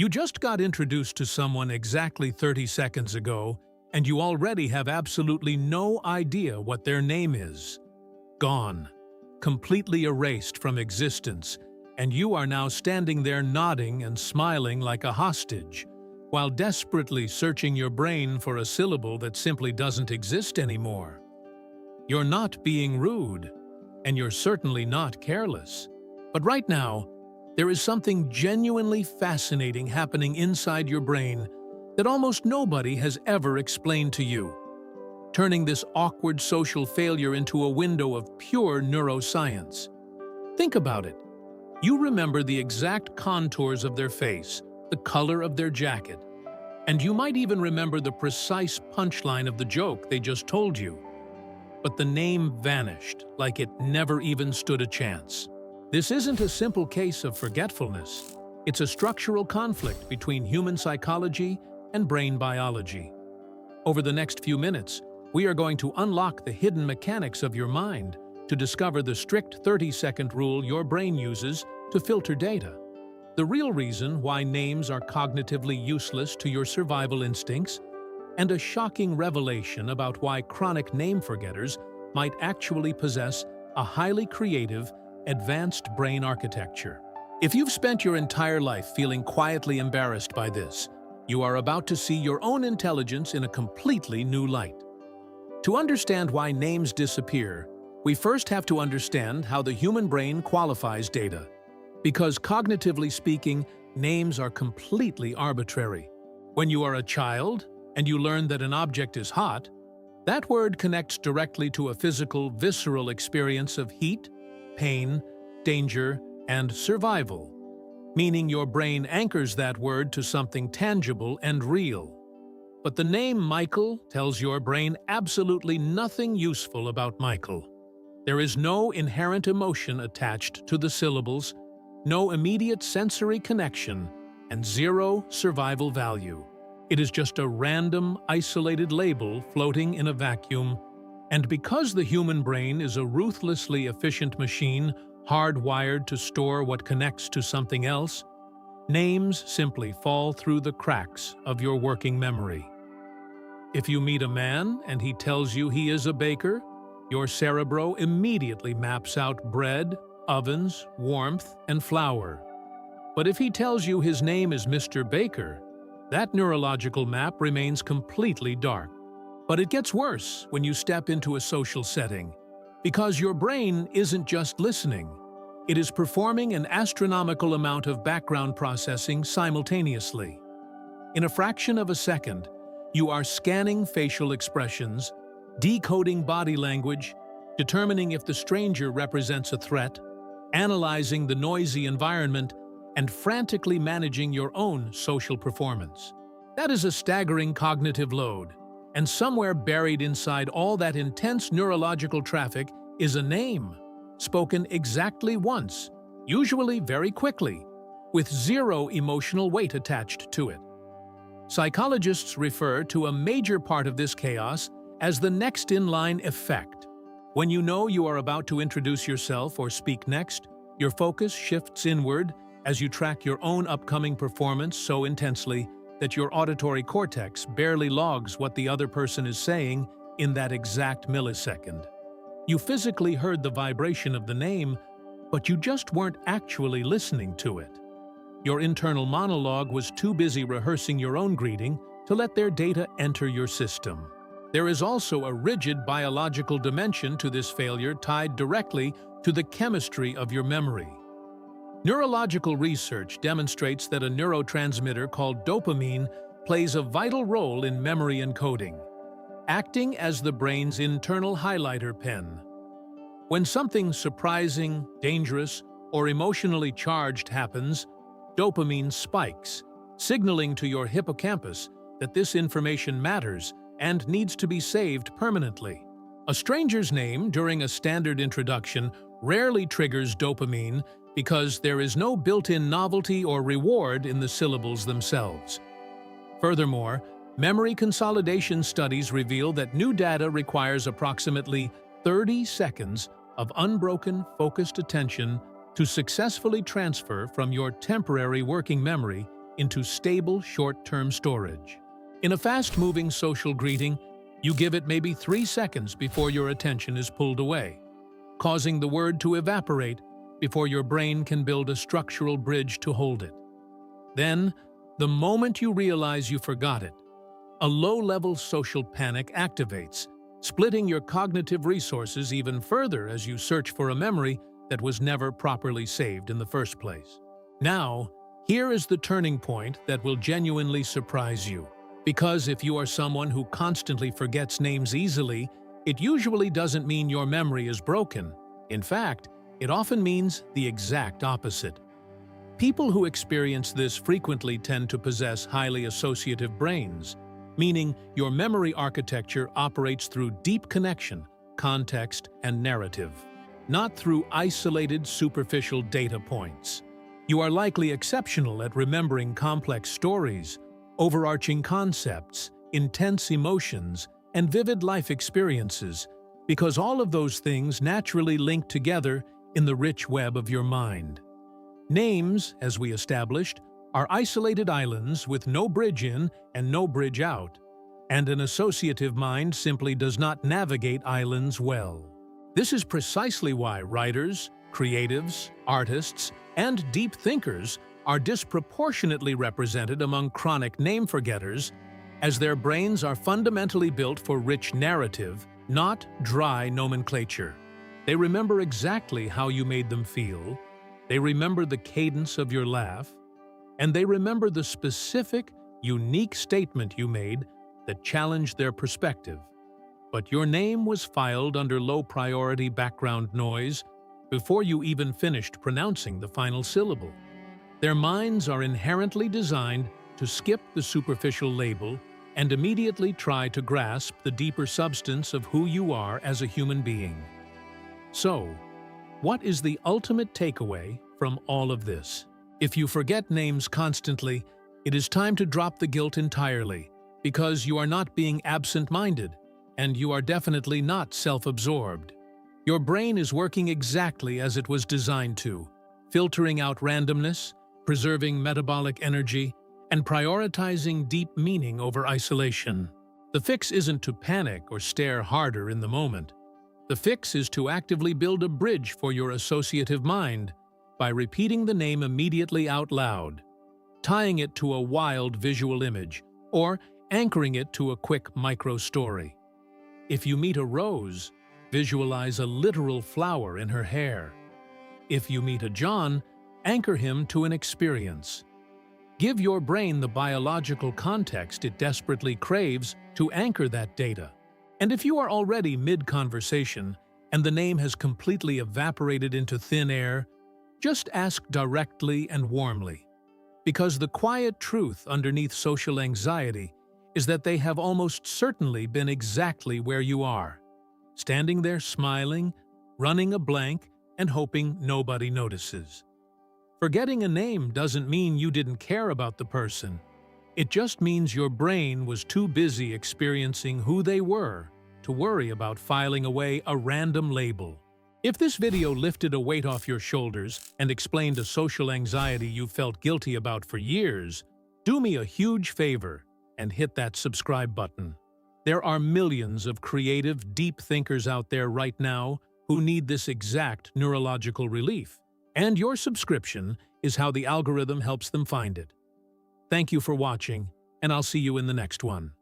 You just got introduced to someone exactly 30 seconds ago, and you already have absolutely no idea what their name is. Gone. Completely erased from existence, and you are now standing there nodding and smiling like a hostage, while desperately searching your brain for a syllable that simply doesn't exist anymore. You're not being rude, and you're certainly not careless. But right now, there is something genuinely fascinating happening inside your brain that almost nobody has ever explained to you, turning this awkward social failure into a window of pure neuroscience. Think about it. You remember the exact contours of their face, the color of their jacket, and you might even remember the precise punchline of the joke they just told you. But the name vanished like it never even stood a chance. This isn't a simple case of forgetfulness. It's a structural conflict between human psychology and brain biology. Over the next few minutes, we are going to unlock the hidden mechanics of your mind to discover the strict 30-second rule your brain uses to filter data. The real reason why names are cognitively useless to your survival instincts, and a shocking revelation about why chronic name forgetters might actually possess a highly creative, advanced brain architecture. If you've spent your entire life feeling quietly embarrassed by this, you are about to see your own intelligence in a completely new light. To understand why names disappear, we first have to understand how the human brain qualifies data. Because cognitively speaking, names are completely arbitrary. When you are a child and you learn that an object is hot, that word connects directly to a physical, visceral experience of heat, pain, danger, and survival, meaning your brain anchors that word to something tangible and real. But the name Michael tells your brain absolutely nothing useful about Michael. There is no inherent emotion attached to the syllables, no immediate sensory connection, and zero survival value. It is just a random, isolated label floating in a vacuum. And because the human brain is a ruthlessly efficient machine hardwired to store what connects to something else, names simply fall through the cracks of your working memory. If you meet a man and he tells you he is a baker, your cerebro immediately maps out bread, ovens, warmth, and flour. But if he tells you his name is Mr. Baker, that neurological map remains completely dark. But it gets worse when you step into a social setting, because your brain isn't just listening. It is performing an astronomical amount of background processing simultaneously. In a fraction of a second, you are scanning facial expressions, decoding body language, determining if the stranger represents a threat, analyzing the noisy environment, and frantically managing your own social performance. That is a staggering cognitive load. And somewhere buried inside all that intense neurological traffic is a name, spoken exactly once, usually very quickly, with zero emotional weight attached to it. Psychologists refer to a major part of this chaos as the next-in-line effect. When you know you are about to introduce yourself or speak next, your focus shifts inward as you track your own upcoming performance so intensely that your auditory cortex barely logs what the other person is saying in that exact millisecond. You physically heard the vibration of the name, but you just weren't actually listening to it. Your internal monologue was too busy rehearsing your own greeting to let their data enter your system. There is also a rigid biological dimension to this failure tied directly to the chemistry of your memory. Neurological research demonstrates that a neurotransmitter called dopamine plays a vital role in memory encoding, acting as the brain's internal highlighter pen. When something surprising, dangerous, or emotionally charged happens, dopamine spikes, signaling to your hippocampus that this information matters and needs to be saved permanently. A stranger's name during a standard introduction rarely triggers dopamine because there is no built-in novelty or reward in the syllables themselves. Furthermore, memory consolidation studies reveal that new data requires approximately 30 seconds of unbroken, focused attention to successfully transfer from your temporary working memory into stable short-term storage. In a fast-moving social greeting, you give it maybe 3 seconds before your attention is pulled away, causing the word to evaporate before your brain can build a structural bridge to hold it. Then, the moment you realize you forgot it, a low-level social panic activates, splitting your cognitive resources even further as you search for a memory that was never properly saved in the first place. Now, here is the turning point that will genuinely surprise you. Because if you are someone who constantly forgets names easily, it usually doesn't mean your memory is broken. In fact, it often means the exact opposite. People who experience this frequently tend to possess highly associative brains, meaning your memory architecture operates through deep connection, context, and narrative, not through isolated, superficial data points. You are likely exceptional at remembering complex stories, overarching concepts, intense emotions, and vivid life experiences, because all of those things naturally link together in the rich web of your mind. Names, as we established, are isolated islands with no bridge in and no bridge out, and an associative mind simply does not navigate islands well. This is precisely why writers, creatives, artists, and deep thinkers are disproportionately represented among chronic name forgetters, as their brains are fundamentally built for rich narrative, not dry nomenclature. They remember exactly how you made them feel, they remember the cadence of your laugh, and they remember the specific, unique statement you made that challenged their perspective. But your name was filed under low-priority background noise before you even finished pronouncing the final syllable. Their minds are inherently designed to skip the superficial label and immediately try to grasp the deeper substance of who you are as a human being. So, what is the ultimate takeaway from all of this? If you forget names constantly, it is time to drop the guilt entirely, because you are not being absent-minded, and you are definitely not self-absorbed. Your brain is working exactly as it was designed to, filtering out randomness, preserving metabolic energy, and prioritizing deep meaning over isolation. The fix isn't to panic or stare harder in the moment. The fix is to actively build a bridge for your associative mind by repeating the name immediately out loud, tying it to a wild visual image, or anchoring it to a quick micro-story. If you meet a rose, visualize a literal flower in her hair. If you meet a John, anchor him to an experience. Give your brain the biological context it desperately craves to anchor that data. And if you are already mid-conversation and the name has completely evaporated into thin air, just ask directly and warmly. Because the quiet truth underneath social anxiety is that they have almost certainly been exactly where you are, standing there smiling, running a blank, and hoping nobody notices. Forgetting a name doesn't mean you didn't care about the person. It just means your brain was too busy experiencing who they were to worry about filing away a random label. If this video lifted a weight off your shoulders and explained a social anxiety you felt guilty about for years, do me a huge favor and hit that subscribe button. There are millions of creative, deep thinkers out there right now who need this exact neurological relief, and your subscription is how the algorithm helps them find it. Thank you for watching, and I'll see you in the next one.